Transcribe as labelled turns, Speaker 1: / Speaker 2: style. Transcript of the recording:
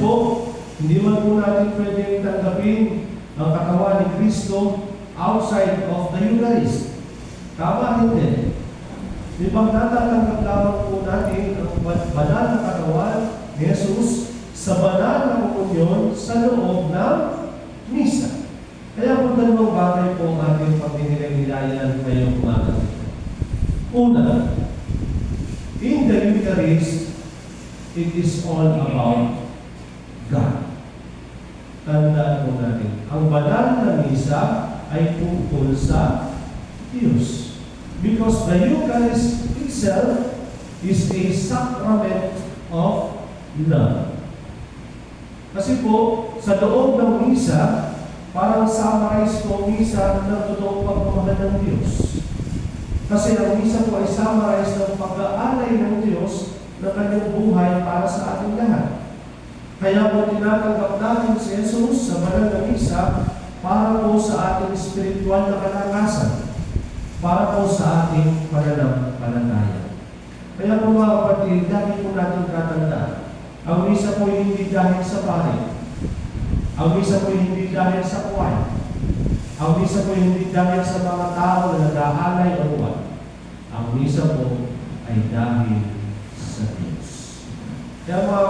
Speaker 1: po, hindi man po natin pwedeng tanggapin ang katawan ni Kristo outside of the Eucharist. Tama hindi. Di ba natatanggap lamang po natin ang banal na katawan ni Jesus sa banal na komunyon sa loob ng misa. Kaya po dalawang bagay po ang ating pagdinilayan ngayong umaga. Una, in the Eucharist, it is all about God. Tandaan po natin, ang banal na misa ay tungkol sa Diyos. Because the Eucharist itself is a sacrament of love. Kasi po, sa loob ng misa, parang summarize po misa ng totoong pagmamahal ng Diyos. Kasi ang misa po ay summarize ng pag-aalay ng Diyos na kanyang buhay para sa ating lahat. Kaya po tinatanggap natin si Jesus sa banal na misa para po sa ating spiritual na kalakasan, para po sa ating pananampalataya. Kaya po mga kapatid, lagi po natin tatandaan, ang misa po hindi dahil sa pare, ang misa po hindi dahil sa kuwan, ang misa po hindi dahil sa mga tao na nag-aalay o kuwan. Ang misa po ay dahil sa Diyos. Kaya mga